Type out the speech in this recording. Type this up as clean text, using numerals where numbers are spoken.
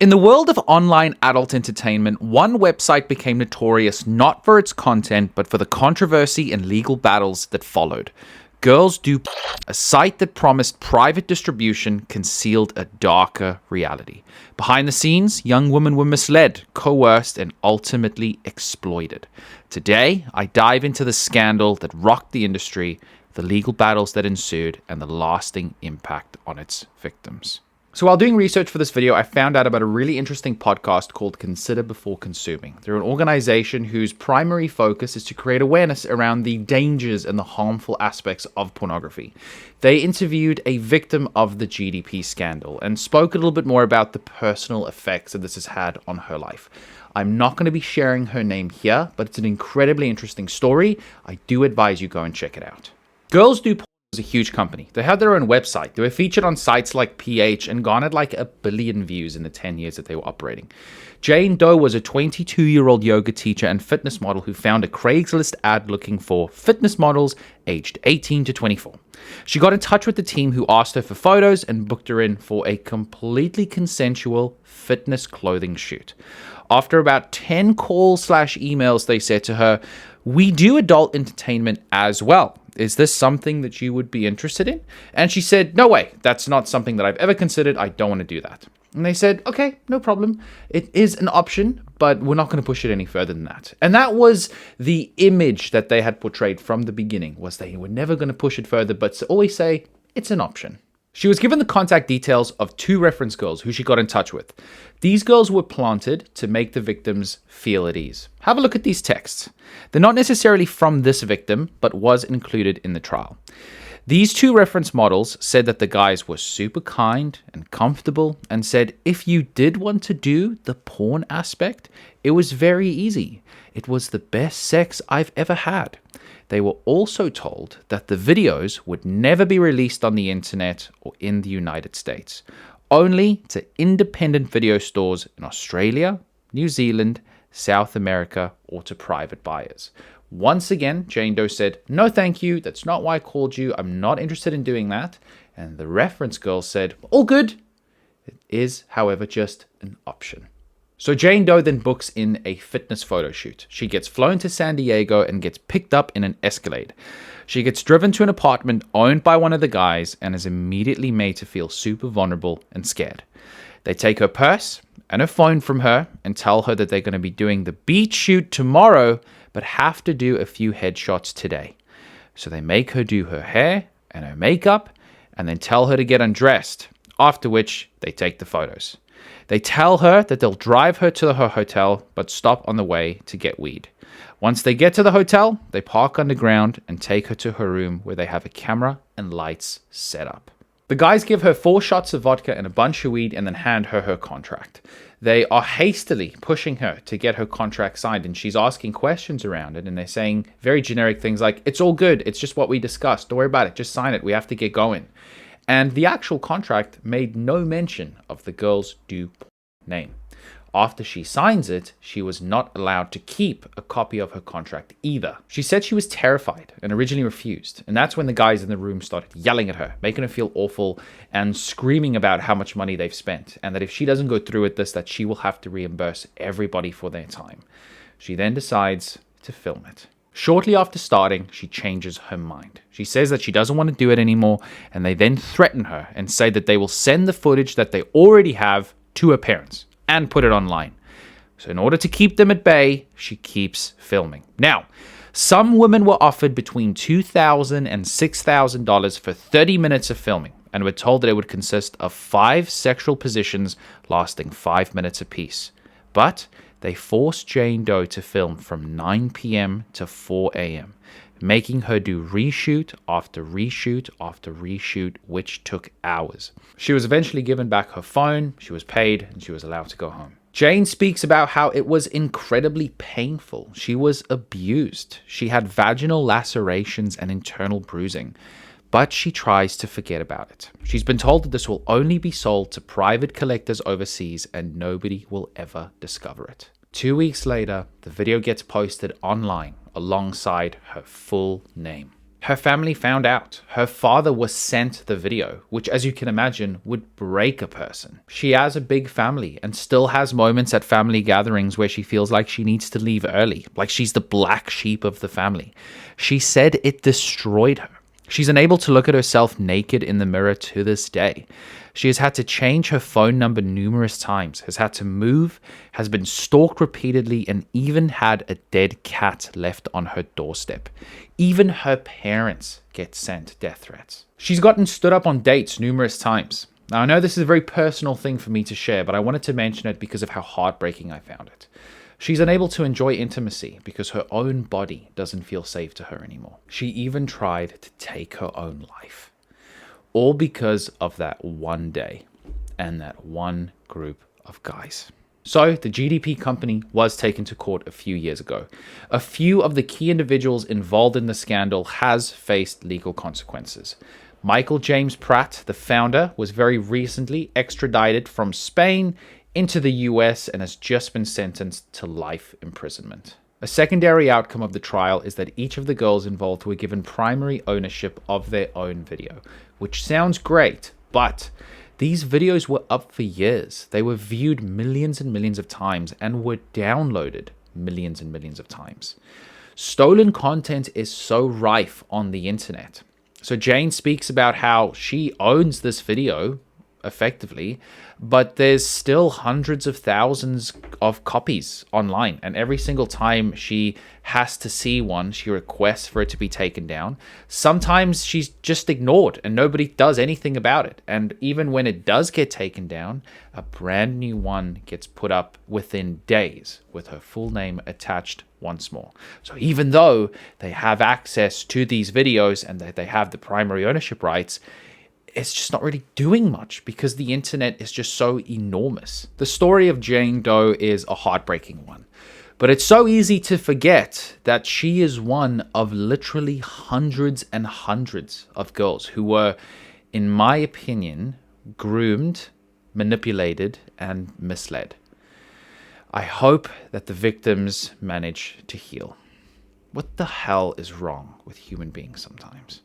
In the world of online adult entertainment, one website became notorious not for its content, but for the controversy and legal battles that followed. Girls Do, a site that promised private distribution, concealed a darker reality. Behind the scenes, young women were misled, coerced, and ultimately exploited. Today, I dive into the scandal that rocked the industry, the legal battles that ensued, and the lasting impact on its victims. So while doing research for this video, I found out about a really interesting podcast called Consider Before Consuming. They're an organization whose primary focus is to create awareness around the dangers and the harmful aspects of pornography. They interviewed a victim of the GDP scandal and spoke a little bit more about the personal effects that this has had on her life. I'm not going to be sharing her name here, but it's an incredibly interesting story. I do advise you go and check it out. Girls Do was a huge company. They had their own website. They were featured on sites like PH and garnered like 1 billion views in the 10 years that they were operating. Jane Doe was a 22-year-old yoga teacher and fitness model who found a Craigslist ad looking for fitness models aged 18 to 24. She got in touch with the team who asked her for photos and booked her in for a completely consensual fitness clothing shoot. After about 10 calls/emails, they said to her, "We do adult entertainment as well. Is this something that you would be interested in?" And she said, "No way. That's not something that I've ever considered. I don't want to do that." And they said, "Okay, no problem. It is an option, but we're not going to push it any further than that." And that was the image that they had portrayed from the beginning, was they were never going to push it further, but to always say, it's an option. She was given the contact details of 2 reference girls who she got in touch with. These girls were planted to make the victims feel at ease. Have a look at these texts. They're not necessarily from this victim, but was included in the trial. These 2 reference models said that the guys were super kind and comfortable and said if you did want to do the porn aspect, it was very easy. It was the best sex I've ever had. They were also told that the videos would never be released on the internet or in the United States, only to independent video stores in Australia, New Zealand, South America, or to private buyers. Once again, Jane Doe said, "No, thank you. That's not why I called you. I'm not interested in doing that." And the reference girl said, "All good." It is, however, just an option. So Jane Doe then books in a fitness photo shoot. She gets flown to San Diego and gets picked up in an Escalade. She gets driven to an apartment owned by one of the guys and is immediately made to feel super vulnerable and scared. They take her purse and her phone from her and tell her that they're going to be doing the beach shoot tomorrow, but have to do a few headshots today. So they make her do her hair and her makeup and then tell her to get undressed, after which they take the photos. They tell her that they'll drive her to her hotel, but stop on the way to get weed. Once they get to the hotel, they park underground and take her to her room where they have a camera and lights set up. The guys give her 4 shots of vodka and a bunch of weed and then hand her her contract. They are hastily pushing her to get her contract signed, and she's asking questions around it, and they're saying very generic things like, "It's all good. It's just what we discussed. Don't worry about it. Just sign it. We have to get going." And the actual contract made no mention of the Girls Do name. After she signs it, she was not allowed to keep a copy of her contract either. She said she was terrified and originally refused. And that's when the guys in the room started yelling at her, making her feel awful and screaming about how much money they've spent. And that if she doesn't go through with this, that she will have to reimburse everybody for their time. She then decides to film it. Shortly after starting, she changes her mind. She says that she doesn't want to do it anymore, and they then threaten her and say that they will send the footage that they already have to her parents and put it online. So in order to keep them at bay, she keeps filming. Now, some women were offered between $2,000 and $6,000 for 30 minutes of filming, and were told that it would consist of 5 sexual positions lasting 5 minutes apiece. But they forced Jane Doe to film from 9 p.m. to 4 a.m., making her do reshoot after reshoot after reshoot, which took hours. She was eventually given back her phone, she was paid, and she was allowed to go home. Jane speaks about how it was incredibly painful. She was abused. She had vaginal lacerations and internal bruising. But she tries to forget about it. She's been told that this will only be sold to private collectors overseas and nobody will ever discover it. 2 weeks later, the video gets posted online alongside her full name. Her family found out. Her father was sent the video, which, as you can imagine, would break a person. She has a big family and still has moments at family gatherings where she feels like she needs to leave early, like she's the black sheep of the family. She said it destroyed her. She's unable to look at herself naked in the mirror to this day. She has had to change her phone number numerous times, has had to move, has been stalked repeatedly, and even had a dead cat left on her doorstep. Even her parents get sent death threats. She's gotten stood up on dates numerous times. Now, I know this is a very personal thing for me to share, but I wanted to mention it because of how heartbreaking I found it. She's unable to enjoy intimacy because her own body doesn't feel safe to her anymore. She even tried to take her own life. All because of that one day and that one group of guys. So the GDP company was taken to court a few years ago. A few of the key individuals involved in the scandal has faced legal consequences. Michael James Pratt, the founder, was very recently extradited from Spain into the US and has just been sentenced to life imprisonment. A secondary outcome of the trial is that each of the girls involved were given primary ownership of their own video, which sounds great, but these videos were up for years. They were viewed millions and millions of times and were downloaded millions and millions of times. Stolen content is so rife on the internet. So Jane speaks about how she owns this video effectively, but there's still hundreds of thousands of copies online, and every single time she has to see one, she requests for it to be taken down. Sometimes she's just ignored and nobody does anything about it, and even when it does get taken down, a brand new one gets put up within days with her full name attached once more. So even though they have access to these videos and that they have the primary ownership rights, it's just not really doing much because the internet is just so enormous. The story of Jane Doe is a heartbreaking one, but it's so easy to forget that she is one of literally hundreds and hundreds of girls who were, in my opinion, groomed, manipulated, and misled. I hope that the victims manage to heal. What the hell is wrong with human beings sometimes?